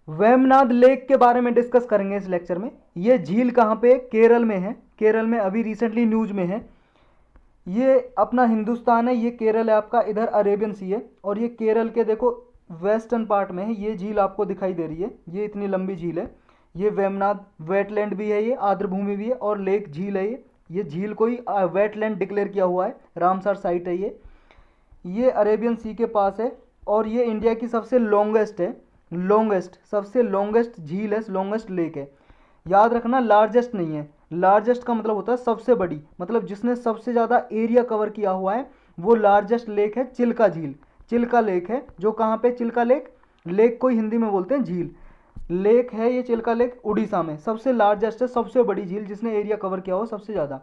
वेमनाद lake के बारे में डिस्कस करेंगे इस लेक्चर में। ये झील कहाँ पे? केरल में है। केरल में अभी रिसेंटली न्यूज में है। ये अपना हिंदुस्तान है, ये केरल है आपका, इधर अरेबियन सी है, और ये केरल के देखो वेस्टर्न पार्ट में है। ये झील आपको दिखाई दे रही है, ये इतनी लंबी झील है। ये वेमनाद वेटलैंड भी है, ये आर्द्रभूमि भी है, और लेक झील है ये झील कोई वेटलैंड डिक्लेयर किया हुआ है, रामसर साइट है ये अरेबियन सी के पास है। और ये इंडिया की सबसे लॉन्गेस्ट है, सबसे लॉन्गेस्ट झील है, लॉन्गेस्ट लेक है। याद रखना, लार्जेस्ट नहीं है। लार्जेस्ट का मतलब होता है सबसे बड़ी, मतलब जिसने सबसे ज़्यादा एरिया कवर किया हुआ है वो लार्जेस्ट लेक है चिल्का झील। चिल्का लेक है जो कहाँ पे? चिल्का लेक, लेक को हिंदी में बोलते हैं झील, लेक है ये चिल्का लेक, उड़ीसा में। सबसे लार्जेस्ट है, सबसे बड़ी झील जिसने एरिया कवर किया हो सबसे ज़्यादा।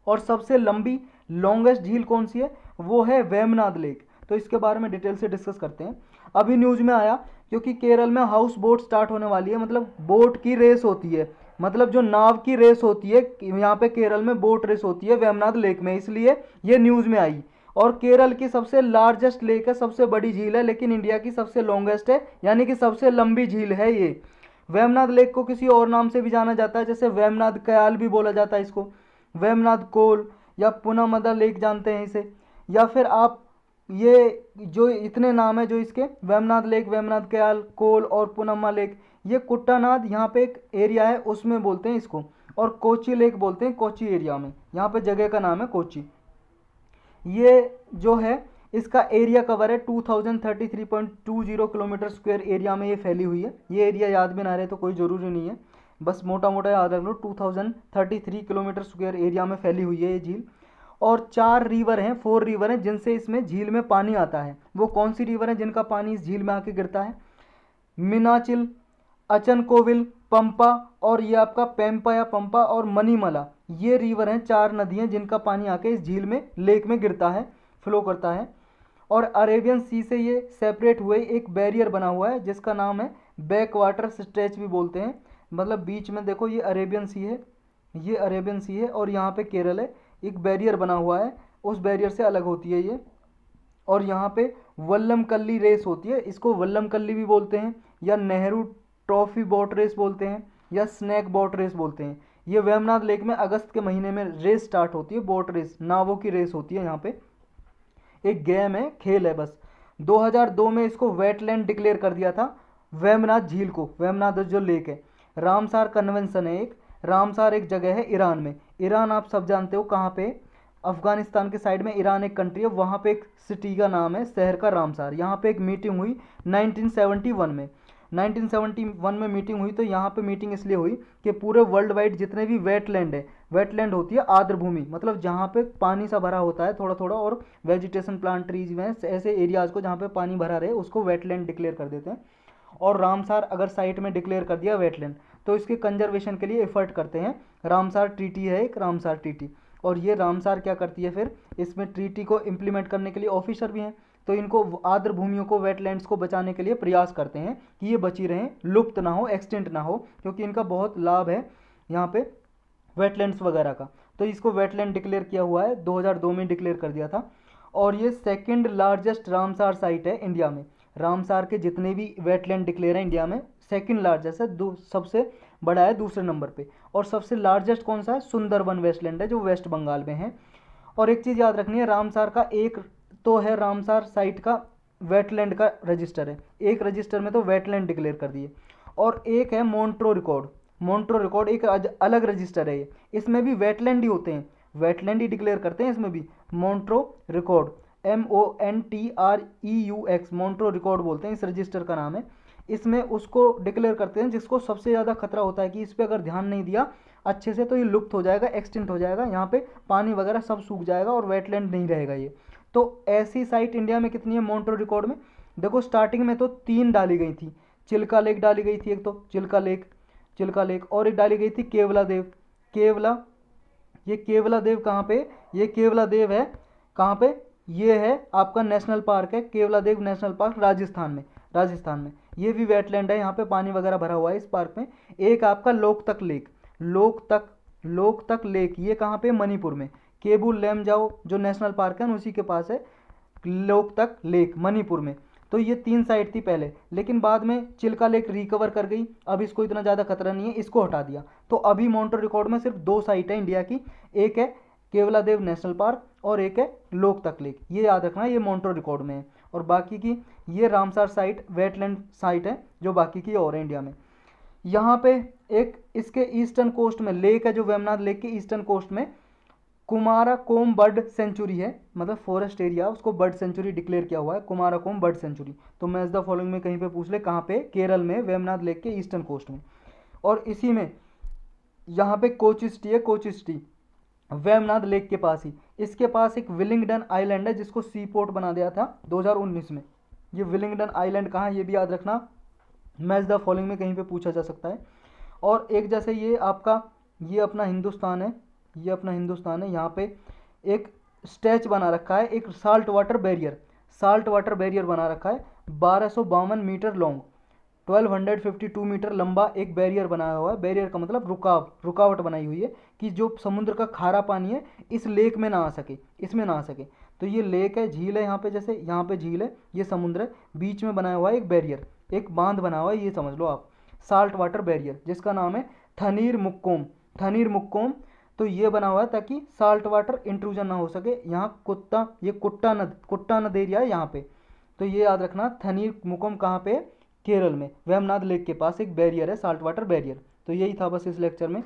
और सबसे लंबी लॉन्गेस्ट झील कौन सी है? वो है वेमनाद लेक। तो इसके बारे में डिटेल से डिस्कस करते हैं। अभी न्यूज में आया क्योंकि केरल में हाउस बोट स्टार्ट होने वाली है, मतलब बोट की रेस होती है, मतलब जो नाव की रेस होती है यहाँ पे केरल में बोट रेस होती है वेमनाद लेक में, इसलिए ये न्यूज में आई। और केरल की सबसे लार्जेस्ट लेक है, सबसे बड़ी झील है, लेकिन इंडिया की सबसे लॉन्गेस्ट है, यानी कि सबसे लंबी झील है ये। वेमनाद लेक को किसी और नाम से भी जाना जाता है, जैसे वेमनाद कयाल भी बोला जाता है इसको, वेमनाद कोल या पुनमदा लेक जानते हैं इसे, या फिर आप ये जो इतने नाम है जो इसके, वेमनाद लेक, वेमनाद कयाल, कोल और पुनम्मा लेक, ये कुट्टानाद यहाँ पे एक एरिया है उसमें बोलते हैं इसको। और कोची लेक बोलते हैं कोची एरिया में, यहाँ पे जगह का नाम है कोची। ये जो है इसका एरिया कवर है 2033.20 किलोमीटर स्क्वायर एरिया में ये फैली हुई है। ये एरिया याद भी ना रहे तो कोई ज़रूरी नहीं है, बस मोटा मोटा याद रख लो, 2033 किलोमीटर स्क्वायर एरिया में फैली हुई है ये झील। और 4 रिवर हैं, 4 रिवर हैं जिनसे इसमें झील में पानी आता है। वो कौन सी रिवर है जिनका पानी इस झील में आके गिरता है? मीनाचिल, अचनकोविल, पंपा, और ये आपका पेम्पा या पंपा और मनीमला, ये रिवर हैं, 4 नदियाँ जिनका पानी आके इस झील में, लेक में गिरता है, फ्लो करता है। और अरेबियन सी से ये सेपरेट हुए एक बैरियर बना हुआ है जिसका नाम है बैक वाटर स्ट्रेच भी बोलते हैं। मतलब बीच में देखो ये अरेबियन सी है, ये अरेबियन सी है, और यहाँ पे केरल है, एक बैरियर बना हुआ है, उस बैरियर से अलग होती है ये। और यहाँ पे वल्लमकल्ली रेस होती है, इसको वल्लमकल्ली भी बोलते हैं, या नेहरू ट्रॉफी बोट रेस बोलते हैं, या स्नैक बोट रेस बोलते हैं। ये वेमनाद लेक में अगस्त के महीने में रेस स्टार्ट होती है, बोट रेस, नावों की रेस होती है। यहाँ पे एक गेम है, खेल है बस। 2002 में इसको वेटलैंड डिक्लेयर कर दिया था वेमनाद झील को, वेमनाद जो लेक है। रामसार कन्वेंशन है एक, रामसार एक जगह है ईरान में। ईरान आप सब जानते हो कहाँ पे? अफगानिस्तान के साइड में ईरान एक कंट्री है, वहाँ पे एक सिटी का नाम है, शहर का रामसार। यहाँ पे एक मीटिंग हुई 1971 में, 1971 में मीटिंग हुई। तो यहाँ पे मीटिंग इसलिए हुई कि पूरे वर्ल्ड वाइड जितने भी वेटलैंड है, वेटलैंड होती है आर्द्रभूमि, मतलब जहाँ पे पानी सा भरा होता है थोड़ा थोड़ा, और वेजिटेशन प्लांट ट्रीज में ऐसे एरियाज को जहाँ पे पानी भरा रहे उसको वेटलैंड डिक्लेयर कर देते हैं। और रामसार अगर साइट में डिक्लेयर कर दिया वेटलैंड तो इसके कंजर्वेशन के लिए एफर्ट करते हैं। रामसार ट्रीटी है एक, रामसार ट्रीटी। और ये रामसार क्या करती है फिर, इसमें ट्रीटी को इम्प्लीमेंट करने के लिए ऑफिसर भी हैं, तो इनको आर्द्र भूमियों को, वेटलैंड्स को बचाने के लिए प्रयास करते हैं कि ये बची रहें, लुप्त ना हो, एक्सटेंट ना हो, क्योंकि इनका बहुत लाभ है यहाँ पे वेटलैंड्स वगैरह का। तो इसको वेटलैंड डिक्लेयर किया हुआ है, 2002 में डिक्लेयर कर दिया था। और ये सेकंड लार्जेस्ट रामसार साइट है इंडिया में। रामसार के जितने भी वेटलैंड डिक्लेयर हैं इंडिया में, सेकंड लार्जेस्ट है, सबसे बड़ा है दूसरे नंबर पे। और सबसे लार्जेस्ट कौन सा है? सुंदरबन वेस्टलैंड है जो वेस्ट बंगाल में है। और एक चीज़ याद रखनी है, रामसार का एक तो है, रामसार साइट का वेटलैंड का रजिस्टर है, एक रजिस्टर में तो वेटलैंड डिक्लेयर कर दिए। और एक है मोन्ट्रो रिकॉर्ड, मोन्ट्रो रिकॉर्ड एक अलग रजिस्टर है ये, इसमें भी वेटलैंड ही होते हैं, वेटलैंड ही डिक्लेयर करते हैं इसमें भी। मोन्ट्रो रिकॉर्ड, MONTREUX, मोन्ट्रो रिकॉर्ड बोलते हैं, इस रजिस्टर का नाम है। इसमें उसको डिक्लेयर करते हैं जिसको सबसे ज़्यादा खतरा होता है कि इस पर अगर ध्यान नहीं दिया अच्छे से तो ये लुप्त हो जाएगा, एक्सटिंक्ट हो जाएगा, यहाँ पे पानी वगैरह सब सूख जाएगा और वेटलैंड नहीं रहेगा ये। तो ऐसी साइट इंडिया में कितनी है मोन्ट्रो रिकॉर्ड में? देखो स्टार्टिंग में तो 3 डाली गई थी, चिल्का लेक डाली गई थी एक, तो चिल्का लेक, चिल्का लेक, और एक डाली गई थी केवला देव, केवला, ये केवला देव कहाँ पे? ये केवला देव है कहाँ पे? ये है आपका नेशनल पार्क है, केवला देव नेशनल पार्क, राजस्थान में, राजस्थान में। ये भी वेटलैंड है, यहाँ पे पानी वगैरह भरा हुआ है इस पार्क में। एक आपका लोकतक लेक, लोकतक लेक, ये कहाँ पे? मणिपुर में। केबुल लेमजाओ जो नेशनल पार्क है उसी के पास है लोकतक लेक, मणिपुर में। तो ये 3 साइट थी पहले, लेकिन बाद में चिल्का लेक रिकवर कर गई, अब इसको इतना ज़्यादा खतरा नहीं है, इसको हटा दिया। तो अभी माउंट रिकॉर्ड में सिर्फ 2 साइट है इंडिया की, एक है केवलादेव नेशनल पार्क और एक है लोकतक लेक, ये याद रखना, ये माउंट रिकॉर्ड में है। और बाकी की ये रामसर साइट वेटलैंड साइट है जो बाकी की और है इंडिया में। यहाँ पे एक इसके ईस्टर्न कोस्ट में लेक है जो वेमनाथ लेक के ईस्टर्न कोस्ट में कुमाराकोम बर्ड सेंचुरी है, मतलब फॉरेस्ट एरिया, उसको बर्ड सेंचुरी डिक्लेयर किया हुआ है, कुमाराकोम बर्ड सेंचुरी। तो मैच द फॉलोइंग में कहीं पे पूछ ले, कहाँ पे, केरल में वेमनाथ लेक के ईस्टर्न कोस्ट में। और इसी में यहाँ पे कोचिस्टी है, कोचिस्टी वेमनाथ लेक के पास ही, इसके पास एक विलिंगडन आइलैंड है जिसको सी पोर्ट बना दिया था 2019 में। ये विलिंगडन आइलैंड कहाँ है ये भी याद रखना, मैच द फॉलोइंग में कहीं पे पूछा जा सकता है। और एक जैसे ये आपका, ये अपना हिंदुस्तान है, ये अपना हिंदुस्तान है, यहाँ पे एक स्टैच बना रखा है, एक salt water barrier, salt water barrier बना रखा है 1252 मीटर लॉन्ग, 1252 मीटर लंबा एक बैरियर बनाया हुआ है। बैरियर का मतलब रुकावट बनाई हुई है कि जो समुद्र का खारा पानी है इस लेक में ना आ सके, इसमें ना आ सके। तो ये लेक है, झील है, यहाँ पे जैसे यहाँ पे झील है, ये समुद्र है, बीच में बनाया हुआ है एक बैरियर, एक बांध बना हुआ है, ये समझ लो आप, साल्ट वाटर बैरियर, जिसका नाम है थनीर मुक्कोम, थनीर मुक्कोम। तो ये बना हुआ है ताकि साल्ट वाटर इंट्रूजन ना हो सके। यहाँ ये कुट्टा नद एरिया है यहाँ पे। तो ये याद रखना, थनीर मुक्कोम कहाँ पे, केरल में वेमनाथ लेक के पास एक बैरियर है, साल्ट वाटर बैरियर। तो यही था बस इस लेक्चर में।